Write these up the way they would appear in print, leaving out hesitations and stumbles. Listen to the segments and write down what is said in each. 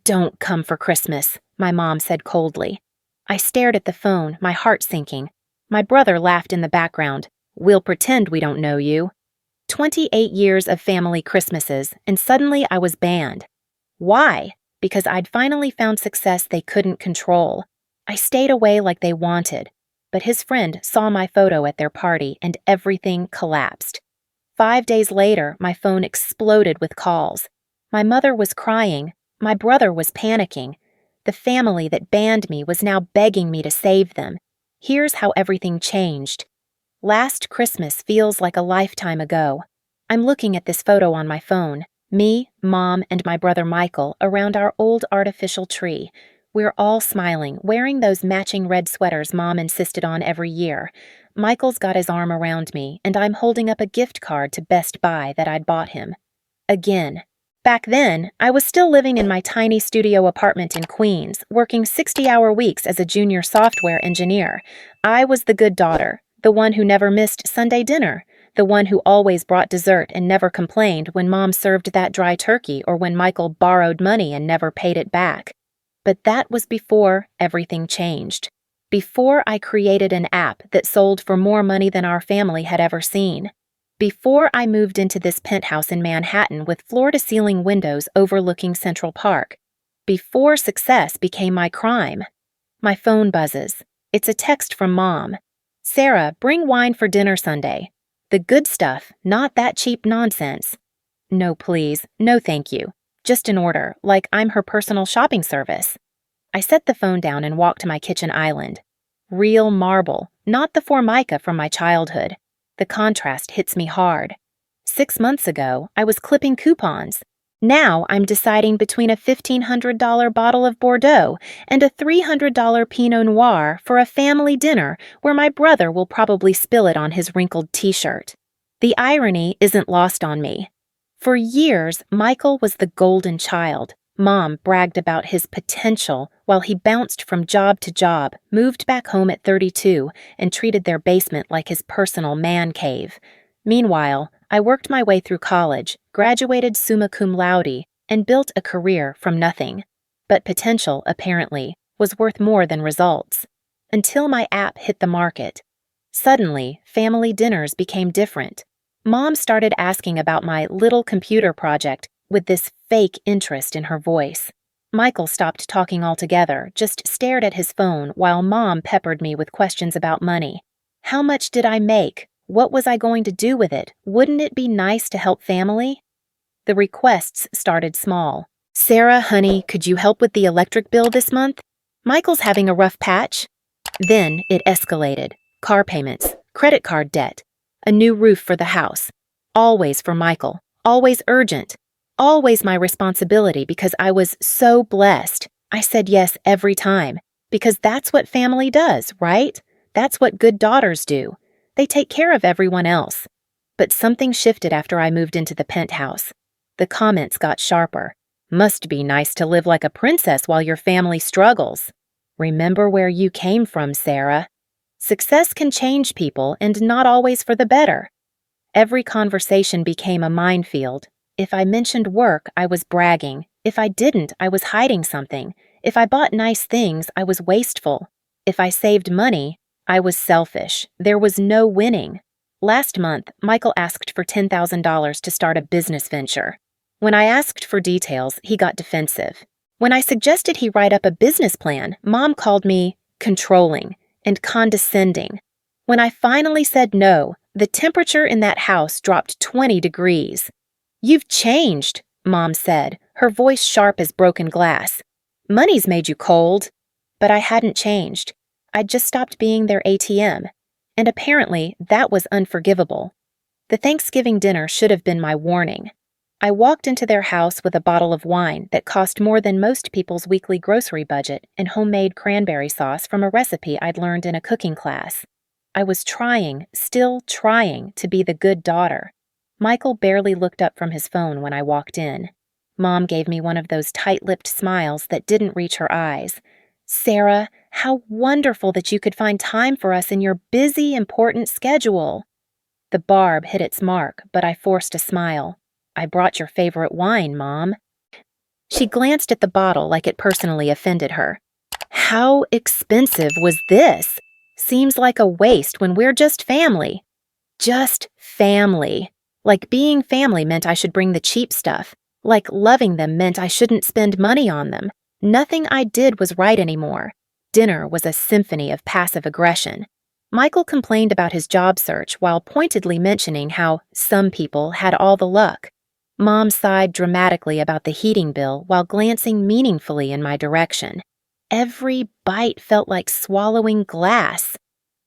Don't come for Christmas, my mom said coldly. I stared at the phone, my heart sinking. My brother laughed in the background. We'll pretend we don't know you. 28 years of family Christmases, and suddenly I was banned. Why? Because I'd finally found success they couldn't control. I stayed away like they wanted, but his friend saw my photo at their party and everything collapsed. 5 days later, my phone exploded with calls. My mother was crying. My brother was panicking. The family that banned me was now begging me to save them. Here's how everything changed. Last Christmas feels like a lifetime ago. I'm looking at this photo on my phone. Me, Mom, and my brother Michael around our old artificial tree. We're all smiling, wearing those matching red sweaters Mom insisted on every year. Michael's got his arm around me, and I'm holding up a gift card to Best Buy that I'd bought him. Again. Back then, I was still living in my tiny studio apartment in Queens, working 60-hour weeks as a junior software engineer. I was the good daughter, the one who never missed Sunday dinner, the one who always brought dessert and never complained when Mom served that dry turkey or when Michael borrowed money and never paid it back. But that was before everything changed. Before I created an app that sold for more money than our family had ever seen. Before I moved into this penthouse in Manhattan with floor-to-ceiling windows overlooking Central Park. Before success became my crime. My phone buzzes. It's a text from Mom. Sarah, bring wine for dinner Sunday. The good stuff, not that cheap nonsense. No, please. No, thank you. Just an order, like I'm her personal shopping service. I set the phone down and walked to my kitchen island. Real marble, not the Formica from my childhood. The contrast hits me hard. 6 months ago, I was clipping coupons. Now I'm deciding between a $1,500 bottle of Bordeaux and a $300 Pinot Noir for a family dinner where my brother will probably spill it on his wrinkled t-shirt. The irony isn't lost on me. For years, Michael was the golden child. Mom bragged about his potential while he bounced from job to job, moved back home at 32, and treated their basement like his personal man cave. Meanwhile, I worked my way through college, graduated summa cum laude, and built a career from nothing. But potential, apparently, was worth more than results. Until my app hit the market. Suddenly, family dinners became different. Mom started asking about my little computer project with this fake interest in her voice. Michael stopped talking altogether, just stared at his phone while Mom peppered me with questions about money. How much did I make? What was I going to do with it? Wouldn't it be nice to help family? The requests started small. Sarah, honey, could you help with the electric bill this month? Michael's having a rough patch. Then it escalated. Car payments, credit card debt, a new roof for the house. Always for Michael. Always urgent. Always my responsibility because I was so blessed. I said yes every time, because that's what family does, right? That's what good daughters do. They take care of everyone else. But something shifted after I moved into the penthouse. The comments got sharper. Must be nice to live like a princess while your family struggles. Remember where you came from, Sarah. Success can change people and not always for the better. Every conversation became a minefield. If I mentioned work, I was bragging. If I didn't, I was hiding something. If I bought nice things, I was wasteful. If I saved money, I was selfish. There was no winning. Last month, Michael asked for $10,000 to start a business venture. When I asked for details, he got defensive. When I suggested he write up a business plan, Mom called me controlling and condescending. When I finally said no, the temperature in that house dropped 20 degrees. You've changed, Mom said, her voice sharp as broken glass. Money's made you cold. But I hadn't changed. I'd just stopped being their ATM. And apparently, that was unforgivable. The Thanksgiving dinner should have been my warning. I walked into their house with a bottle of wine that cost more than most people's weekly grocery budget and homemade cranberry sauce from a recipe I'd learned in a cooking class. I was still trying to be the good daughter. Michael barely looked up from his phone when I walked in. Mom gave me one of those tight-lipped smiles that didn't reach her eyes. Sarah, how wonderful that you could find time for us in your busy, important schedule. The barb hit its mark, but I forced a smile. I brought your favorite wine, Mom. She glanced at the bottle like it personally offended her. How expensive was this? Seems like a waste when we're just family. Just family. Like being family meant I should bring the cheap stuff. Like loving them meant I shouldn't spend money on them. Nothing I did was right anymore. Dinner was a symphony of passive aggression. Michael complained about his job search while pointedly mentioning how some people had all the luck. Mom sighed dramatically about the heating bill while glancing meaningfully in my direction. Every bite felt like swallowing glass.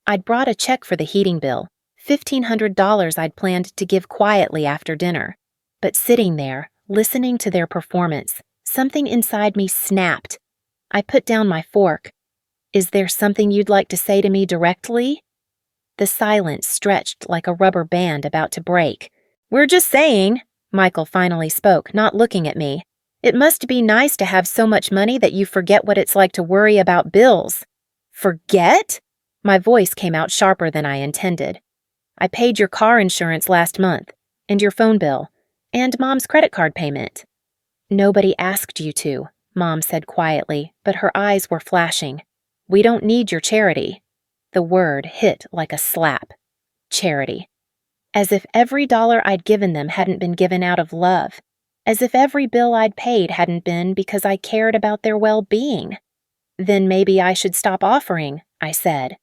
I'd brought a check for the heating bill, $1,500 I'd planned to give quietly after dinner. But sitting there, listening to their performance, something inside me snapped. I put down my fork. Is there something you'd like to say to me directly? The silence stretched like a rubber band about to break. We're just saying, Michael finally spoke, not looking at me. It must be nice to have so much money that you forget what it's like to worry about bills. Forget? My voice came out sharper than I intended. I paid your car insurance last month, and your phone bill, and Mom's credit card payment. Nobody asked you to, Mom said quietly, but her eyes were flashing. We don't need your charity. The word hit like a slap. Charity. As if every dollar I'd given them hadn't been given out of love. As if every bill I'd paid hadn't been because I cared about their well-being. Then maybe I should stop offering, I said.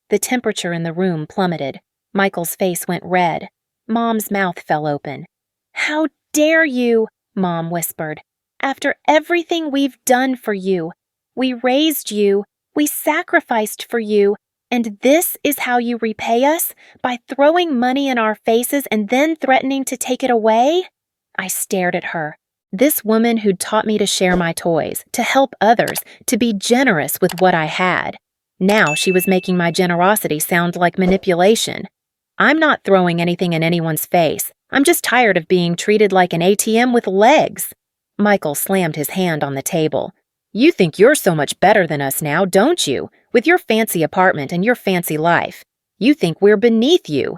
The temperature in the room plummeted. Michael's face went red. Mom's mouth fell open. How dare you, Mom whispered. After everything we've done for you. We raised you. We sacrificed for you, and this is how you repay us? By throwing money in our faces and then threatening to take it away? I stared at her. This woman who'd taught me to share my toys, to help others, to be generous with what I had. Now she was making my generosity sound like manipulation. I'm not throwing anything in anyone's face. I'm just tired of being treated like an ATM with legs. Michael slammed his hand on the table. You think you're so much better than us now, don't you? With your fancy apartment and your fancy life. You think we're beneath you.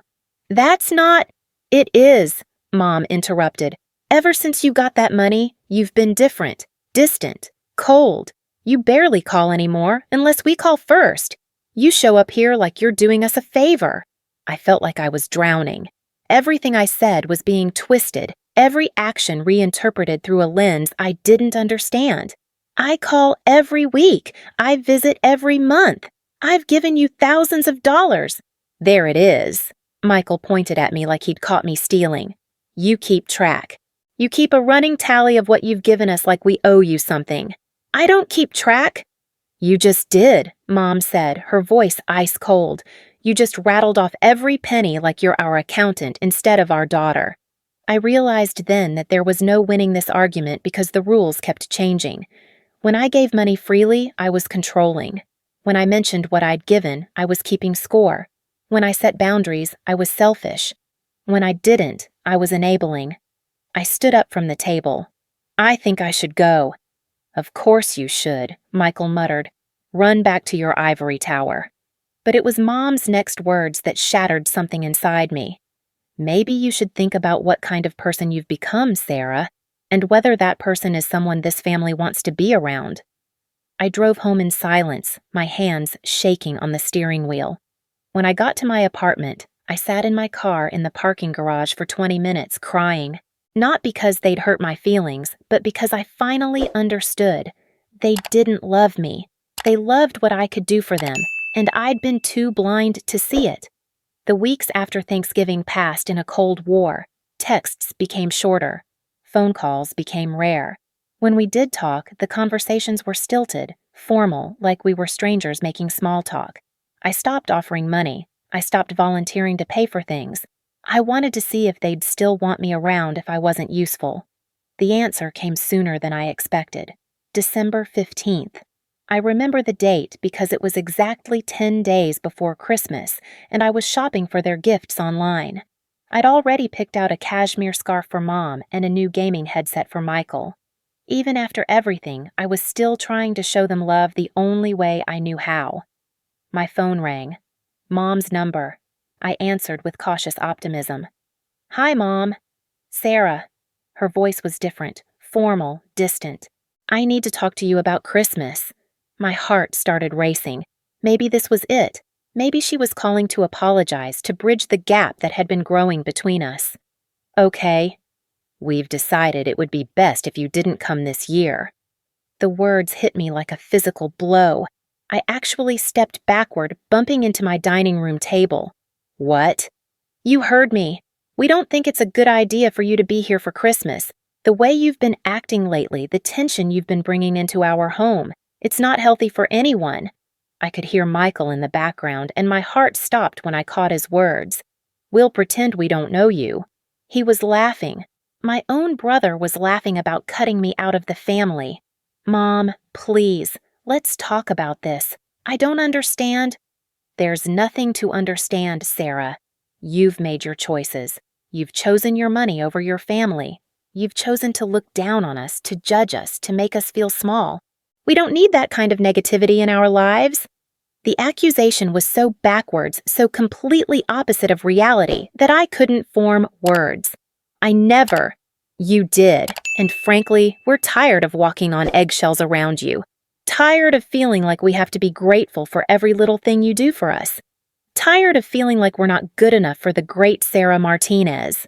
That's not... It is, Mom interrupted. Ever since you got that money, you've been different, distant, cold. You barely call anymore unless we call first. You show up here like you're doing us a favor. I felt like I was drowning. Everything I said was being twisted, every action reinterpreted through a lens I didn't understand. I call every week. I visit every month. I've given you thousands of dollars. There it is. Michael pointed at me like he'd caught me stealing. You keep track. You keep a running tally of what you've given us like we owe you something. I don't keep track. You just did, Mom said, her voice ice cold. You just rattled off every penny like you're our accountant instead of our daughter. I realized then that there was no winning this argument because the rules kept changing. When I gave money freely, I was controlling. When I mentioned what I'd given, I was keeping score. When I set boundaries, I was selfish. When I didn't, I was enabling. I stood up from the table. I think I should go. Of course you should, Michael muttered. Run back to your ivory tower. But it was Mom's next words that shattered something inside me. Maybe you should think about what kind of person you've become, Sarah. And whether that person is someone this family wants to be around. I drove home in silence, my hands shaking on the steering wheel. When I got to my apartment, I sat in my car in the parking garage for 20 minutes crying. Not because they'd hurt my feelings, but because I finally understood. They didn't love me. They loved what I could do for them, and I'd been too blind to see it. The weeks after Thanksgiving passed in a cold war. Texts became shorter. Phone calls became rare. When we did talk, the conversations were stilted, formal, like we were strangers making small talk. I stopped offering money. I stopped volunteering to pay for things. I wanted to see if they'd still want me around if I wasn't useful. The answer came sooner than I expected. December 15th. I remember the date because it was exactly 10 days before Christmas, and I was shopping for their gifts online. I'd already picked out a cashmere scarf for Mom and a new gaming headset for Michael. Even after everything, I was still trying to show them love the only way I knew how. My phone rang. Mom's number. I answered with cautious optimism. Hi, Mom. Sarah. Her voice was different, formal, distant. "I need to talk to you about Christmas." My heart started racing. Maybe this was it. Maybe she was calling to apologize, to bridge the gap that had been growing between us. "Okay. We've decided it would be best if you didn't come this year." The words hit me like a physical blow. I actually stepped backward, bumping into my dining room table. "What?" "You heard me. We don't think it's a good idea for you to be here for Christmas. The way you've been acting lately, the tension you've been bringing into our home, it's not healthy for anyone." I could hear Michael in the background, and my heart stopped when I caught his words. "We'll pretend we don't know you." He was laughing. My own brother was laughing about cutting me out of the family. "Mom, please, let's talk about this. I don't understand." "There's nothing to understand, Sarah. You've made your choices. You've chosen your money over your family. You've chosen to look down on us, to judge us, to make us feel small. We don't need that kind of negativity in our lives." The accusation was so backwards, so completely opposite of reality, that I couldn't form words. "I never." "You did. And frankly, we're tired of walking on eggshells around you. Tired of feeling like we have to be grateful for every little thing you do for us. Tired of feeling like we're not good enough for the great Sarah Martinez."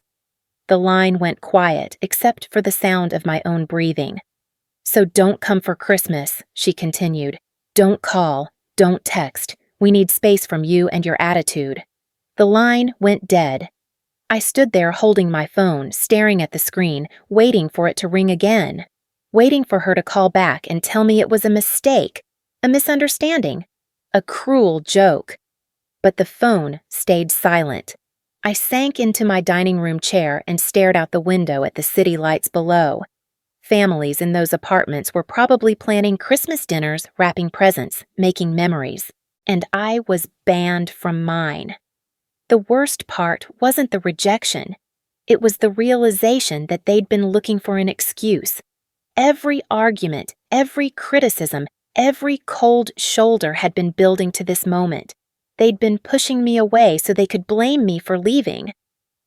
The line went quiet, except for the sound of my own breathing. "So don't come for Christmas," she continued. "Don't call. Don't text. We need space from you and your attitude." The line went dead. I stood there holding my phone, staring at the screen, waiting for it to ring again. Waiting for her to call back and tell me it was a mistake, a misunderstanding, a cruel joke. But the phone stayed silent. I sank into my dining room chair and stared out the window at the city lights below. Families in those apartments were probably planning Christmas dinners, wrapping presents, making memories. And I was banned from mine. The worst part wasn't the rejection. It was the realization that they'd been looking for an excuse. Every argument, every criticism, every cold shoulder had been building to this moment. They'd been pushing me away so they could blame me for leaving.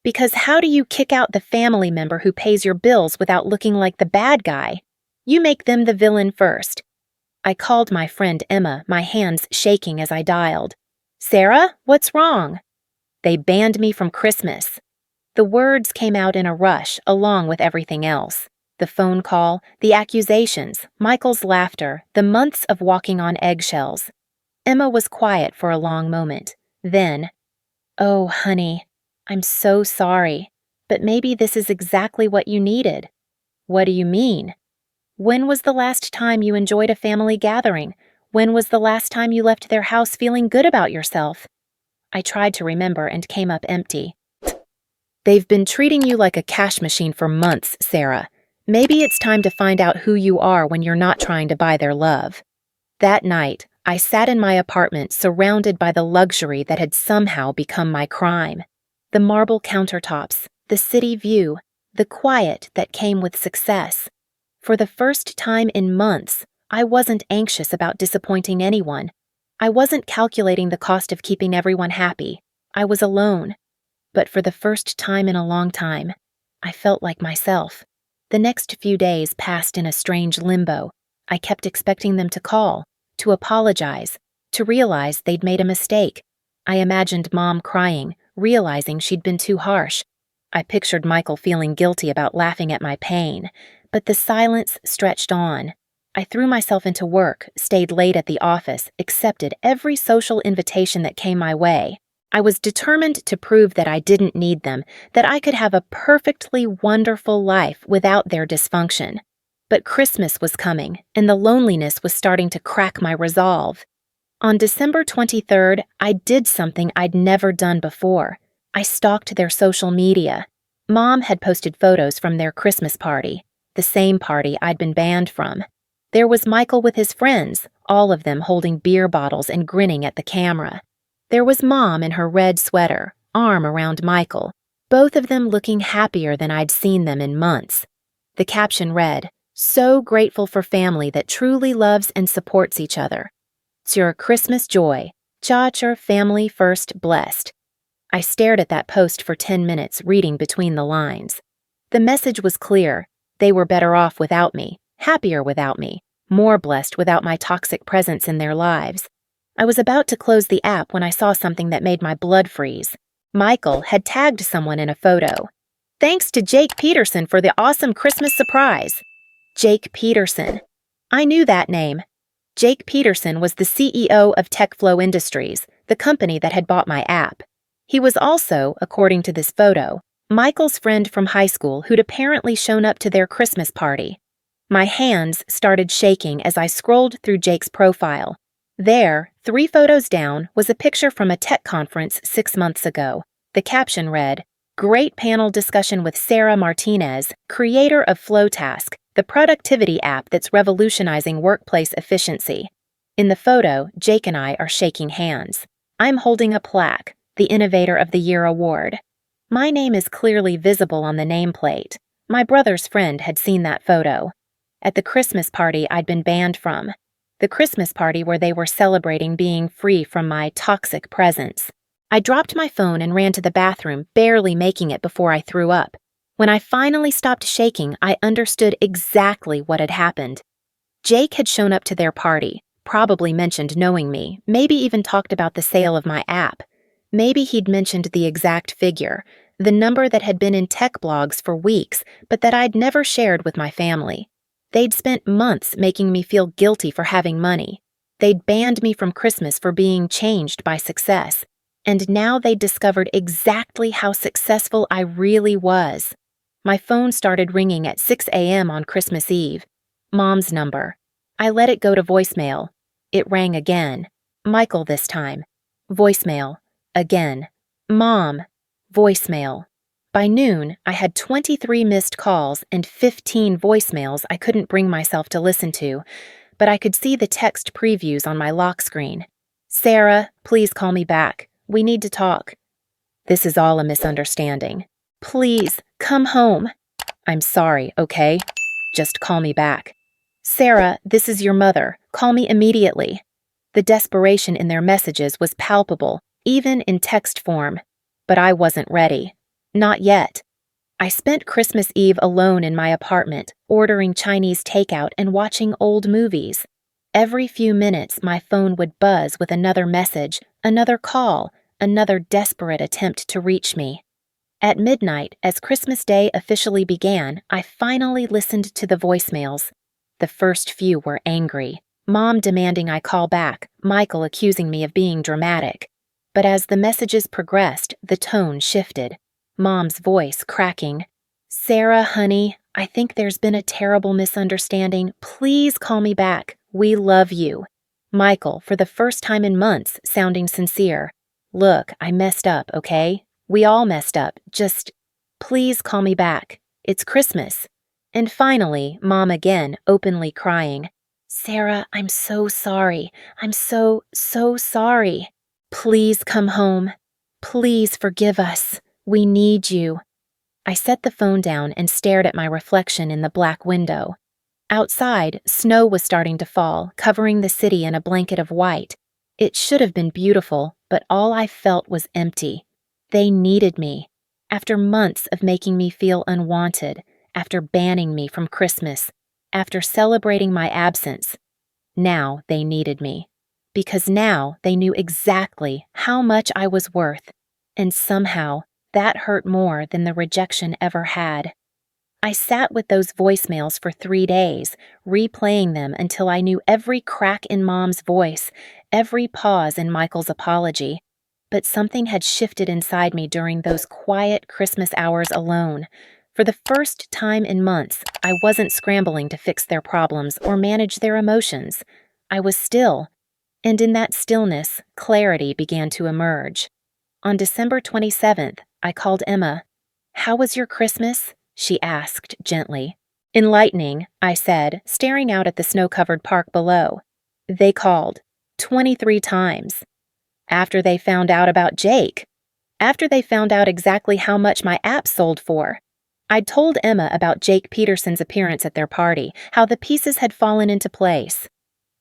Because how do you kick out the family member who pays your bills without looking like the bad guy? You make them the villain first. I called my friend Emma, my hands shaking as I dialed. "Sarah, what's wrong?" "They banned me from Christmas." The words came out in a rush, along with everything else. The phone call, the accusations, Michael's laughter, the months of walking on eggshells. Emma was quiet for a long moment. Then, "Oh, honey, I'm so sorry, but maybe this is exactly what you needed." "What do you mean?" "When was the last time you enjoyed a family gathering? When was the last time you left their house feeling good about yourself?" I tried to remember and came up empty. "They've been treating you like a cash machine for months, Sarah. Maybe it's time to find out who you are when you're not trying to buy their love." That night, I sat in my apartment surrounded by the luxury that had somehow become my crime. The marble countertops, the city view, the quiet that came with success. For the first time in months, I wasn't anxious about disappointing anyone. I wasn't calculating the cost of keeping everyone happy. I was alone. But for the first time in a long time, I felt like myself. The next few days passed in a strange limbo. I kept expecting them to call, to apologize, to realize they'd made a mistake. I imagined Mom crying, realizing she'd been too harsh. I pictured Michael feeling guilty about laughing at my pain, but the silence stretched on. I threw myself into work, stayed late at the office, accepted every social invitation that came my way. I was determined to prove that I didn't need them, that I could have a perfectly wonderful life without their dysfunction. But Christmas was coming, and the loneliness was starting to crack my resolve. On December 23rd, I did something I'd never done before. I stalked their social media. Mom had posted photos from their Christmas party, the same party I'd been banned from. There was Michael with his friends, all of them holding beer bottles and grinning at the camera. There was Mom in her red sweater, arm around Michael, both of them looking happier than I'd seen them in months. The caption read, "So grateful for family that truly loves and supports each other. It's your Christmas joy. Cha-cha family first blessed." I stared at that post for 10 minutes, reading between the lines. The message was clear. They were better off without me, happier without me, more blessed without my toxic presence in their lives. I was about to close the app when I saw something that made my blood freeze. Michael had tagged someone in a photo. "Thanks to Jake Peterson for the awesome Christmas surprise." Jake Peterson. I knew that name. Jake Peterson was the CEO of TechFlow Industries, the company that had bought my app. He was also, according to this photo, Michael's friend from high school who'd apparently shown up to their Christmas party. My hands started shaking as I scrolled through Jake's profile. There, 3 photos down, was a picture from a tech conference 6 months ago. The caption read, "Great panel discussion with Sarah Martinez, creator of Flowtask, the productivity app that's revolutionizing workplace efficiency." In the photo, Jake and I are shaking hands. I'm holding a plaque, the Innovator of the Year award. My name is clearly visible on the nameplate. My brother's friend had seen that photo. At the Christmas party I'd been banned from. The Christmas party where they were celebrating being free from my toxic presence. I dropped my phone and ran to the bathroom, barely making it before I threw up. When I finally stopped shaking, I understood exactly what had happened. Jake had shown up to their party, probably mentioned knowing me, maybe even talked about the sale of my app. Maybe he'd mentioned the exact figure, the number that had been in tech blogs for weeks, but that I'd never shared with my family. They'd spent months making me feel guilty for having money. They'd banned me from Christmas for being changed by success. And now they'd discovered exactly how successful I really was. My phone started ringing at 6 a.m. on Christmas Eve. Mom's number. I let it go to voicemail. It rang again. Michael this time. Voicemail. Again. Mom. Voicemail. By noon, I had 23 missed calls and 15 voicemails I couldn't bring myself to listen to, but I could see the text previews on my lock screen. "Sarah, please call me back. We need to talk. This is all a misunderstanding. Please, come home. I'm sorry, okay? Just call me back. Sarah, this is your mother. Call me immediately." The desperation in their messages was palpable, even in text form. But I wasn't ready. Not yet. I spent Christmas Eve alone in my apartment, ordering Chinese takeout and watching old movies. Every few minutes, my phone would buzz with another message, another call, another desperate attempt to reach me. At midnight, as Christmas Day officially began, I finally listened to the voicemails. The first few were angry. Mom demanding I call back, Michael accusing me of being dramatic. But as the messages progressed, the tone shifted. Mom's voice cracking. "Sarah, honey, I think there's been a terrible misunderstanding. Please call me back. We love you." Michael, for the first time in months, sounding sincere. "Look, I messed up, okay? We all messed up. Just, please call me back. It's Christmas." And finally, Mom again, openly crying. "Sarah, I'm so sorry. I'm so sorry. Please come home. Please forgive us. We need you." I set the phone down and stared at my reflection in the black window. Outside, snow was starting to fall, covering the city in a blanket of white. It should have been beautiful, but all I felt was empty. They needed me. After months of making me feel unwanted, after banning me from Christmas, after celebrating my absence, now they needed me. Because now they knew exactly how much I was worth, and somehow that hurt more than the rejection ever had. I sat with those voicemails for 3 days, replaying them until I knew every crack in Mom's voice, every pause in Michael's apology. But something had shifted inside me during those quiet Christmas hours alone. For the first time in months, I wasn't scrambling to fix their problems or manage their emotions. I was still. And in that stillness, clarity began to emerge. On December 27th, I called Emma. "How was your Christmas?" she asked gently. "Enlightening," I said, staring out at the snow-covered park below. They called 23 times. After they found out about Jake. After they found out exactly how much my app sold for. I'd told Emma about Jake Peterson's appearance at their party, how the pieces had fallen into place.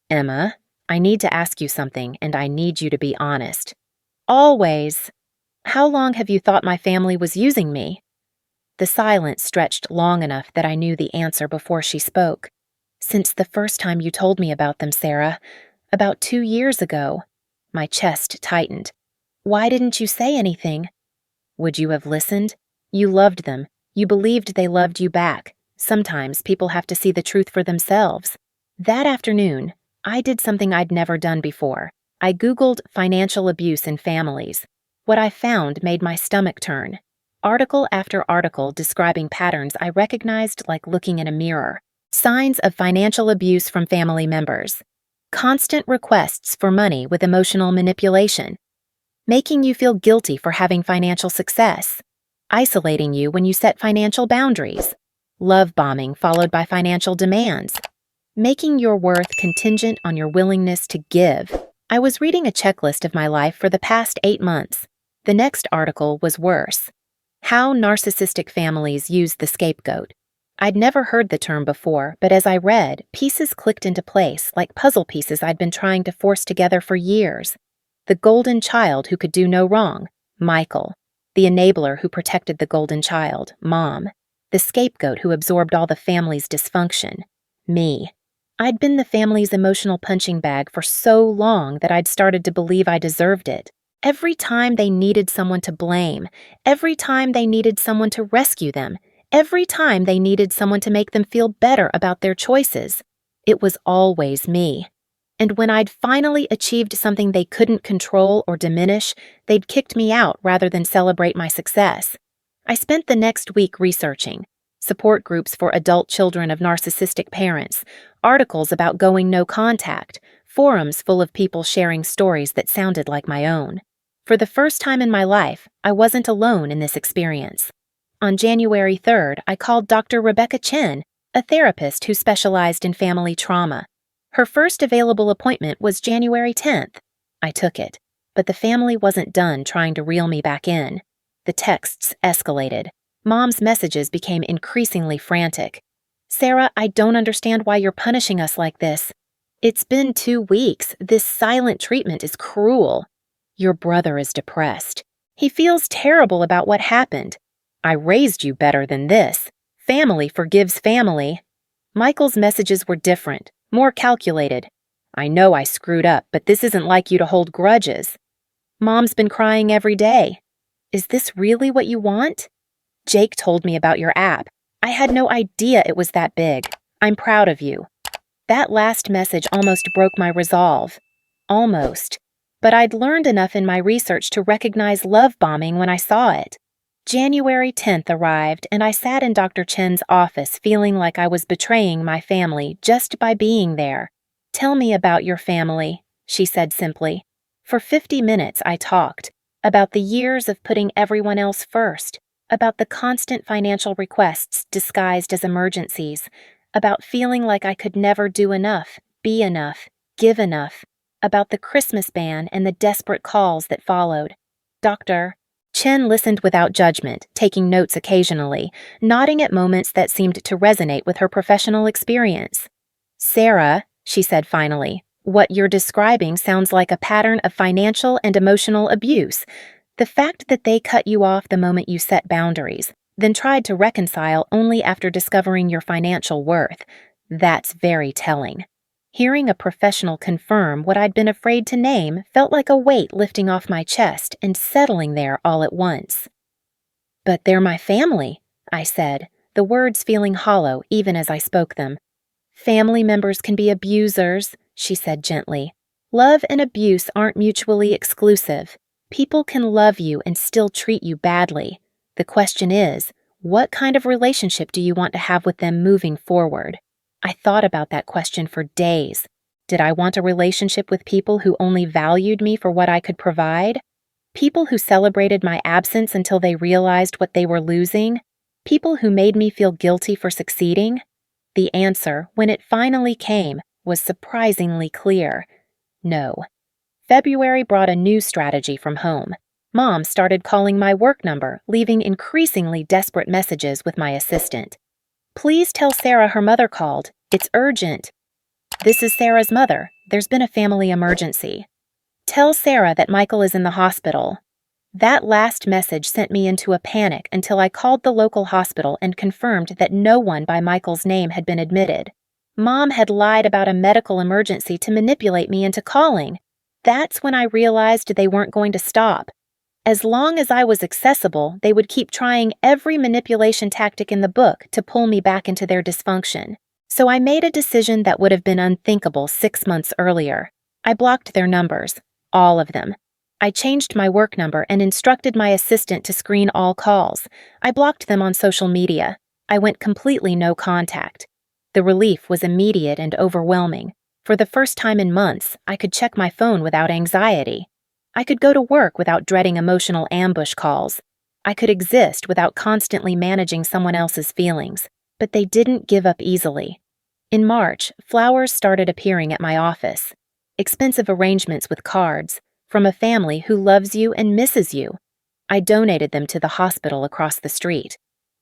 "Emma, I need to ask you something, and I need you to be honest." "Always." "How long have you thought my family was using me?" The silence stretched long enough that I knew the answer before she spoke. "Since the first time you told me about them, Sarah. About 2 years ago." My chest tightened. "Why didn't you say anything?" "Would you have listened? You loved them. You believed they loved you back. Sometimes people have to see the truth for themselves." That afternoon, I did something I'd never done before. I Googled financial abuse in families. What I found made my stomach turn. Article after article describing patterns I recognized like looking in a mirror. Signs of financial abuse from family members. Constant requests for money with emotional manipulation. Making you feel guilty for having financial success. Isolating you when you set financial boundaries. Love bombing followed by financial demands. Making your worth contingent on your willingness to give. I was reading a checklist of my life for the past 8 months. The next article was worse. How narcissistic families use the scapegoat. I'd never heard the term before, but as I read, pieces clicked into place like puzzle pieces I'd been trying to force together for years. The golden child who could do no wrong, Michael. The enabler who protected the golden child, Mom. The scapegoat who absorbed all the family's dysfunction, me. I'd been the family's emotional punching bag for so long that I'd started to believe I deserved it. Every time they needed someone to blame, every time they needed someone to rescue them, every time they needed someone to make them feel better about their choices, it was always me. And when I'd finally achieved something they couldn't control or diminish, they'd kicked me out rather than celebrate my success. I spent the next week researching. Support groups for adult children of narcissistic parents, articles about going no contact, forums full of people sharing stories that sounded like my own. For the first time in my life, I wasn't alone in this experience. On January 3rd, I called Dr. Rebecca Chen, a therapist who specialized in family trauma. Her first available appointment was January 10th. I took it, but the family wasn't done trying to reel me back in. The texts escalated. Mom's messages became increasingly frantic. "Sarah, I don't understand why you're punishing us like this. It's been 2 weeks. This silent treatment is cruel. Your brother is depressed. He feels terrible about what happened. I raised you better than this. Family forgives family." Michael's messages were different, more calculated. "I know I screwed up, but this isn't like you to hold grudges. Mom's been crying every day. Is this really what you want? Jake told me about your app. I had no idea it was that big. I'm proud of you." That last message almost broke my resolve. Almost. But I'd learned enough in my research to recognize love bombing when I saw it. January 10th arrived, and I sat in Dr. Chen's office feeling like I was betraying my family just by being there. "Tell me about your family," she said simply. For 50 minutes I talked, about the years of putting everyone else first, about the constant financial requests disguised as emergencies, about feeling like I could never do enough, be enough, give enough, about the Christmas ban and the desperate calls that followed. Dr. Chen listened without judgment, taking notes occasionally, nodding at moments that seemed to resonate with her professional experience. "Sarah," she said finally, "what you're describing sounds like a pattern of financial and emotional abuse. The fact that they cut you off the moment you set boundaries, then tried to reconcile only after discovering your financial worth, that's very telling." Hearing a professional confirm what I'd been afraid to name felt like a weight lifting off my chest and settling there all at once. "But they're my family," I said, the words feeling hollow even as I spoke them. "Family members can be abusers," she said gently. "Love and abuse aren't mutually exclusive. People can love you and still treat you badly. The question is, what kind of relationship do you want to have with them moving forward?" I thought about that question for days. Did I want a relationship with people who only valued me for what I could provide? People who celebrated my absence until they realized what they were losing? People who made me feel guilty for succeeding? The answer, when it finally came, was surprisingly clear. No. February brought a new strategy from home. Mom started calling my work number, leaving increasingly desperate messages with my assistant. "Please tell Sarah her mother called. It's urgent." "This is Sarah's mother. There's been a family emergency." "Tell Sarah that Michael is in the hospital." That last message sent me into a panic until I called the local hospital and confirmed that no one by Michael's name had been admitted. Mom had lied about a medical emergency to manipulate me into calling. That's when I realized they weren't going to stop. As long as I was accessible, they would keep trying every manipulation tactic in the book to pull me back into their dysfunction. So I made a decision that would have been unthinkable 6 months earlier. I blocked their numbers, all of them. I changed my work number and instructed my assistant to screen all calls. I blocked them on social media. I went completely no contact. The relief was immediate and overwhelming. For the first time in months, I could check my phone without anxiety. I could go to work without dreading emotional ambush calls. I could exist without constantly managing someone else's feelings. But they didn't give up easily. In March, flowers started appearing at my office. Expensive arrangements with cards, from a family who loves you and misses you. I donated them to the hospital across the street.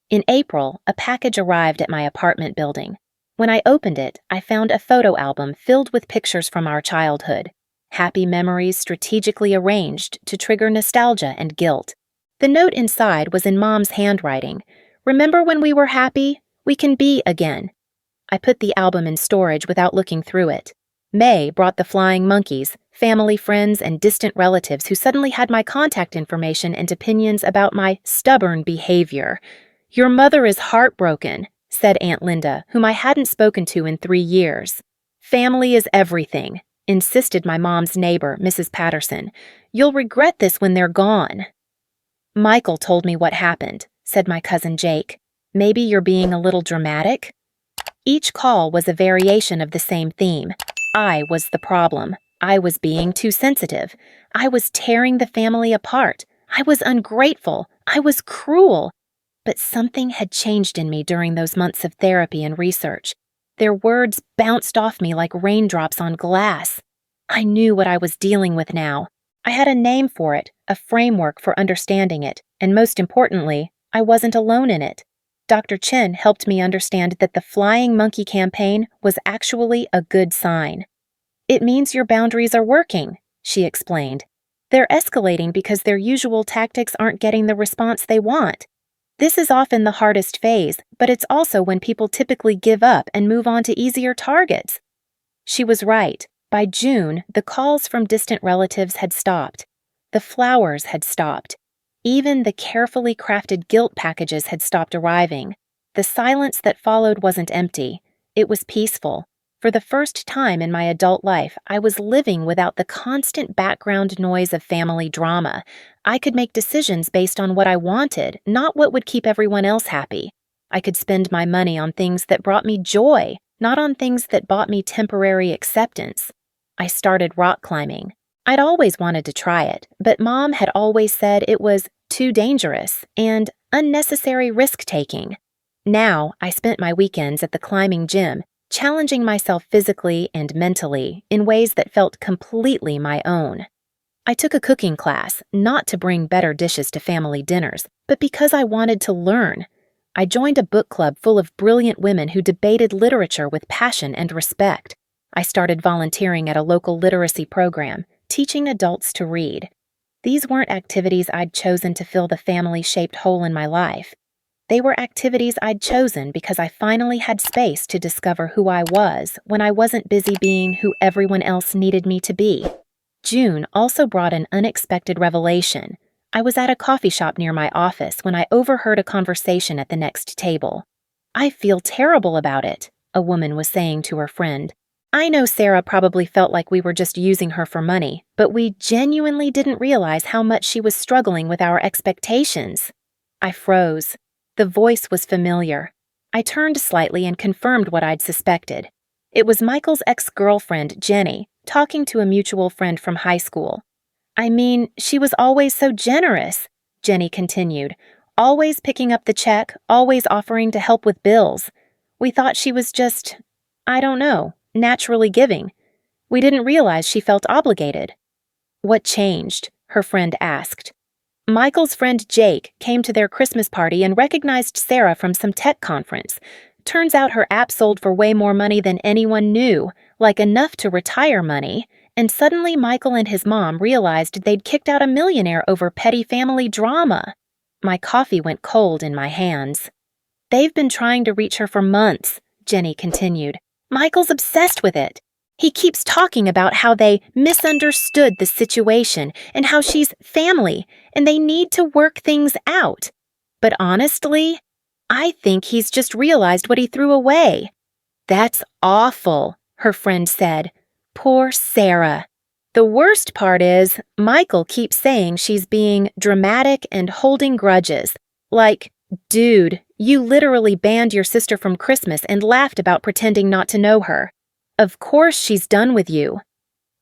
In April, a package arrived at my apartment building. When I opened it, I found a photo album filled with pictures from our childhood. Happy memories strategically arranged to trigger nostalgia and guilt. The note inside was in Mom's handwriting. "Remember when we were happy? We can be again." I put the album in storage without looking through it. May brought the flying monkeys, family friends, and distant relatives who suddenly had my contact information and opinions about my stubborn behavior. "Your mother is heartbroken," said Aunt Linda, whom I hadn't spoken to in 3 years. "Family is everything," insisted my mom's neighbor, Mrs. Patterson. "You'll regret this when they're gone." "Michael told me what happened," said my cousin Jake. "Maybe you're being a little dramatic?" Each call was a variation of the same theme. I was the problem. I was being too sensitive. I was tearing the family apart. I was ungrateful. I was cruel. But something had changed in me during those months of therapy and research. Their words bounced off me like raindrops on glass. I knew what I was dealing with now. I had a name for it, a framework for understanding it, and most importantly, I wasn't alone in it. Dr. Chen helped me understand that the Flying Monkey campaign was actually a good sign. "It means your boundaries are working," she explained. "They're escalating because their usual tactics aren't getting the response they want. This is often the hardest phase, but it's also when people typically give up and move on to easier targets." She was right. By June, the calls from distant relatives had stopped. The flowers had stopped. Even the carefully crafted guilt packages had stopped arriving. The silence that followed wasn't empty. It was peaceful. For the first time in my adult life, I was living without the constant background noise of family drama. I could make decisions based on what I wanted, not what would keep everyone else happy. I could spend my money on things that brought me joy, not on things that bought me temporary acceptance. I started rock climbing. I'd always wanted to try it, but Mom had always said it was too dangerous and unnecessary risk-taking. Now, I spent my weekends at the climbing gym, challenging myself physically and mentally in ways that felt completely my own. I took a cooking class, not to bring better dishes to family dinners, but because I wanted to learn. I joined a book club full of brilliant women who debated literature with passion and respect. I started volunteering at a local literacy program, teaching adults to read. These weren't activities I'd chosen to fill the family-shaped hole in my life. They were activities I'd chosen because I finally had space to discover who I was when I wasn't busy being who everyone else needed me to be. June also brought an unexpected revelation. I was at a coffee shop near my office when I overheard a conversation at the next table. "I feel terrible about it," a woman was saying to her friend. "I know Sarah probably felt like we were just using her for money, but we genuinely didn't realize how much she was struggling with our expectations." I froze. The voice was familiar. I turned slightly and confirmed what I'd suspected. It was Michael's ex-girlfriend, Jenny, talking to a mutual friend from high school. "I mean, she was always so generous," Jenny continued, "always picking up the check, always offering to help with bills. We thought she was just, I don't know, naturally giving. We didn't realize she felt obligated." "What changed?" her friend asked. "Michael's friend Jake came to their Christmas party and recognized Sarah from some tech conference. Turns out her app sold for way more money than anyone knew, like enough to retire money, And suddenly Michael and his mom realized they'd kicked out a millionaire over petty family drama. My coffee went cold in my hands. They've been trying to reach her for months, Jenny continued. Michael's obsessed with it. He keeps talking about how they misunderstood the situation and how she's family and they need to work things out. But honestly, I think he's just realized what he threw away. That's awful, her friend said. Poor Sarah. The worst part is, Michael keeps saying she's being dramatic and holding grudges. Like, dude, you literally banned your sister from Christmas and laughed about pretending not to know her. Of course she's done with you.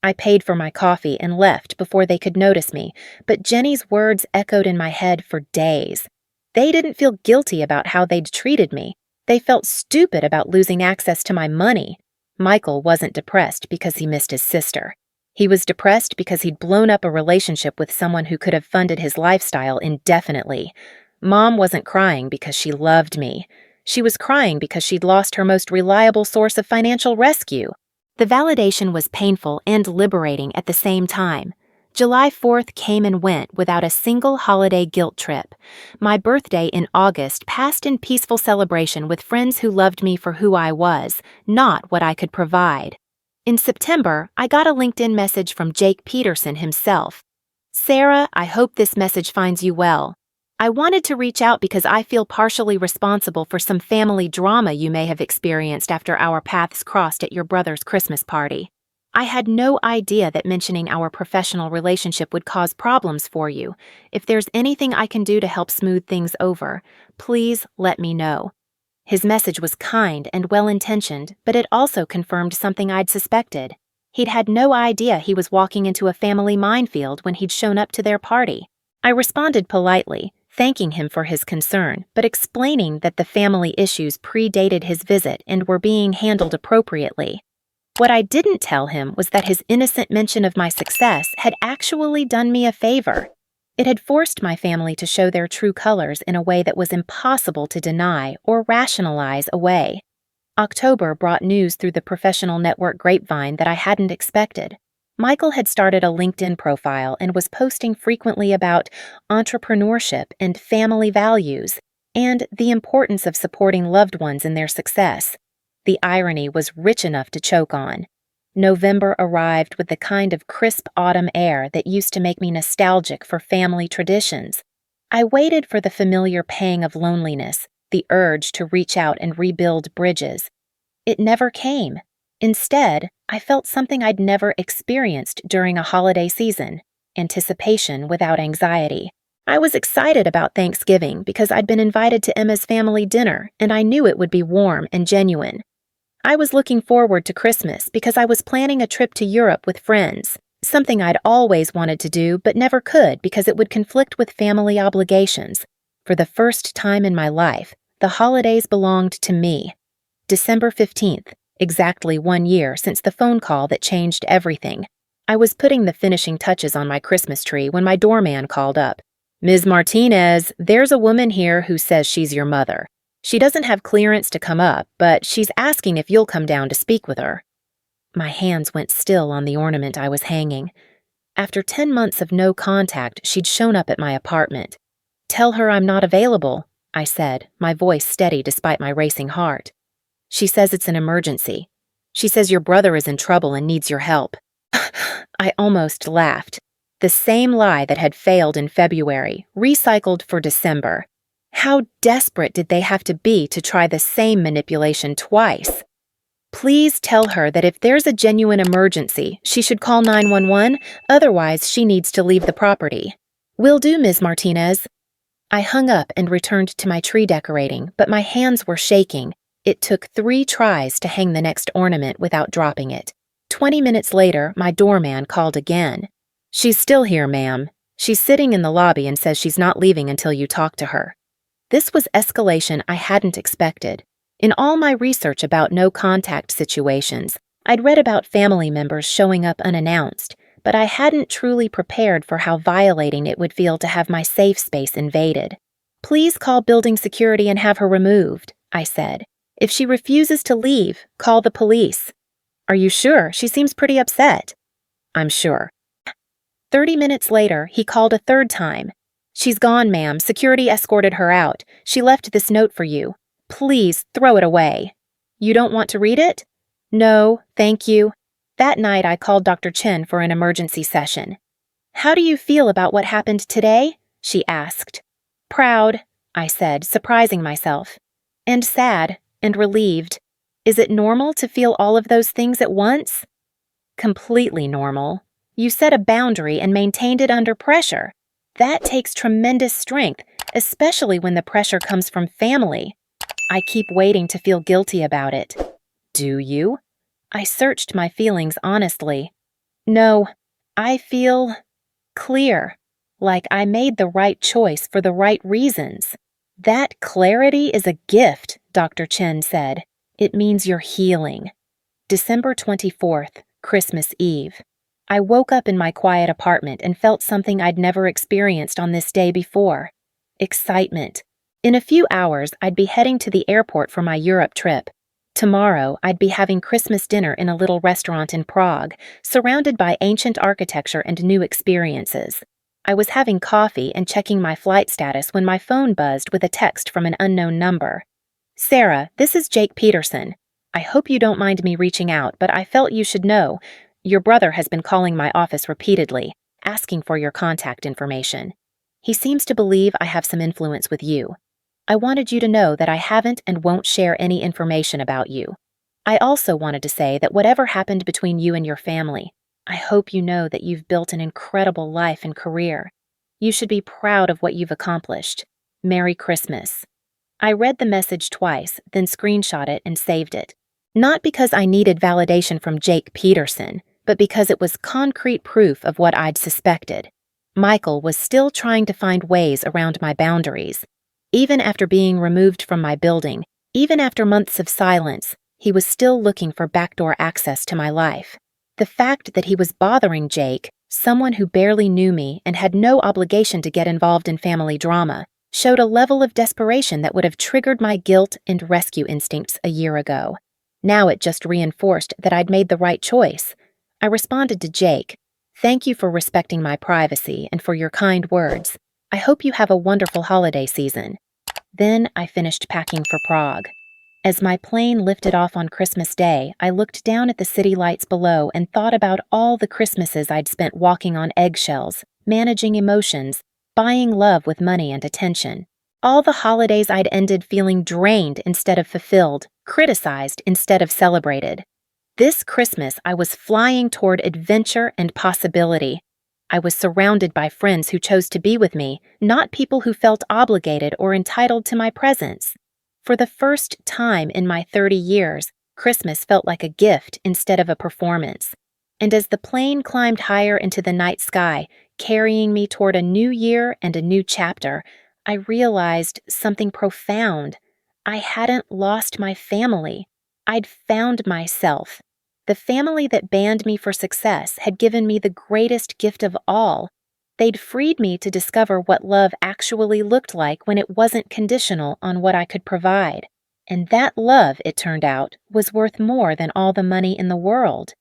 I paid for my coffee and left before they could notice me, but Jenny's words echoed in my head for days. They didn't feel guilty about how they'd treated me. They felt stupid about losing access to my money. Michael wasn't depressed because he missed his sister. He was depressed because he'd blown up a relationship with someone who could have funded his lifestyle indefinitely. Mom wasn't crying because she loved me. She was crying because she'd lost her most reliable source of financial rescue. The validation was painful and liberating at the same time. July 4th came and went without a single holiday guilt trip. My birthday in August passed in peaceful celebration with friends who loved me for who I was, not what I could provide. In September, I got a LinkedIn message from Jake Peterson himself. Sarah, I hope this message finds you well. I wanted to reach out because I feel partially responsible for some family drama you may have experienced after our paths crossed at your brother's Christmas party. I had no idea that mentioning our professional relationship would cause problems for you. If there's anything I can do to help smooth things over, please let me know. His message was kind and well-intentioned, but it also confirmed something I'd suspected. He'd had no idea he was walking into a family minefield when he'd shown up to their party. I responded politely, thanking him for his concern, but explaining that the family issues predated his visit and were being handled appropriately. What I didn't tell him was that his innocent mention of my success had actually done me a favor. It had forced my family to show their true colors in a way that was impossible to deny or rationalize away. October brought news through the professional network grapevine that I hadn't expected. Michael had started a LinkedIn profile and was posting frequently about entrepreneurship and family values, and the importance of supporting loved ones in their success. The irony was rich enough to choke on. November arrived with the kind of crisp autumn air that used to make me nostalgic for family traditions. I waited for the familiar pang of loneliness, the urge to reach out and rebuild bridges. It never came. Instead, I felt something I'd never experienced during a holiday season: anticipation without anxiety. I was excited about Thanksgiving because I'd been invited to Emma's family dinner, and I knew it would be warm and genuine. I was looking forward to Christmas because I was planning a trip to Europe with friends, something I'd always wanted to do but never could because it would conflict with family obligations. For the first time in my life, the holidays belonged to me. December 15th, exactly 1 year since the phone call that changed everything. I was putting the finishing touches on my Christmas tree when my doorman called up. Ms. Martinez, there's a woman here who says she's your mother. She doesn't have clearance to come up, but she's asking if you'll come down to speak with her. My hands went still on the ornament I was hanging. After 10 months of no contact, she'd shown up at my apartment. Tell her I'm not available, I said, my voice steady despite my racing heart. She says it's an emergency. She says your brother is in trouble and needs your help. I almost laughed. The same lie that had failed in February, recycled for December. How desperate did they have to be to try the same manipulation twice? Please tell her that if there's a genuine emergency, she should call 911, otherwise she needs to leave the property. Will do, Ms. Martinez. I hung up and returned to my tree decorating, but my hands were shaking. It took 3 tries to hang the next ornament without dropping it. 20 minutes later, my doorman called again. She's still here, ma'am. She's sitting in the lobby and says she's not leaving until you talk to her. This was escalation I hadn't expected. In all my research about no-contact situations, I'd read about family members showing up unannounced, but I hadn't truly prepared for how violating it would feel to have my safe space invaded. Please call building security and have her removed, I said. If she refuses to leave, call the police. Are you sure? She seems pretty upset. I'm sure. 30 minutes later, he called a third time. She's gone, ma'am. Security escorted her out. She left this note for you. Please throw it away. You don't want to read it? No, thank you. That night, I called Dr. Chen for an emergency session. How do you feel about what happened today? She asked. Proud, I said, surprising myself. And sad, and relieved. Is it normal to feel all of those things at once? Completely normal. You set a boundary and maintained it under pressure. That takes tremendous strength, especially when the pressure comes from family. I keep waiting to feel guilty about it. Do you? I searched my feelings honestly. No, I feel clear, like I made the right choice for the right reasons. That clarity is a gift, Dr. Chen said. It means you're healing. December 24th, Christmas Eve. I woke up in my quiet apartment and felt something I'd never experienced on this day before. Excitement. In a few hours, I'd be heading to the airport for my Europe trip. Tomorrow, I'd be having Christmas dinner in a little restaurant in Prague, surrounded by ancient architecture and new experiences. I was having coffee and checking my flight status when my phone buzzed with a text from an unknown number. Sarah, this is Jake Peterson. I hope you don't mind me reaching out, but I felt you should know. Your brother has been calling my office repeatedly, asking for your contact information. He seems to believe I have some influence with you. I wanted you to know that I haven't and won't share any information about you. I also wanted to say that whatever happened between you and your family, I hope you know that you've built an incredible life and career. You should be proud of what you've accomplished. Merry Christmas. I read the message twice, then screenshot it and saved it. Not because I needed validation from Jake Peterson, but because it was concrete proof of what I'd suspected. Michael was still trying to find ways around my boundaries. Even after being removed from my building, even after months of silence, he was still looking for backdoor access to my life. The fact that he was bothering Jake, someone who barely knew me and had no obligation to get involved in family drama, showed a level of desperation that would have triggered my guilt and rescue instincts a year ago. Now it just reinforced that I'd made the right choice. I responded to Jake, "Thank you for respecting my privacy and for your kind words. I hope you have a wonderful holiday season." Then I finished packing for Prague. As my plane lifted off on Christmas Day, I looked down at the city lights below and thought about all the Christmases I'd spent walking on eggshells, managing emotions, buying love with money and attention. All the holidays I'd ended feeling drained instead of fulfilled, criticized instead of celebrated. This Christmas, I was flying toward adventure and possibility. I was surrounded by friends who chose to be with me, not people who felt obligated or entitled to my presence. For the first time in my 30 years, Christmas felt like a gift instead of a performance. And as the plane climbed higher into the night sky, carrying me toward a new year and a new chapter, I realized something profound. I hadn't lost my family. I'd found myself. The family that banned me for success had given me the greatest gift of all. They'd freed me to discover what love actually looked like when it wasn't conditional on what I could provide. And that love, it turned out, was worth more than all the money in the world.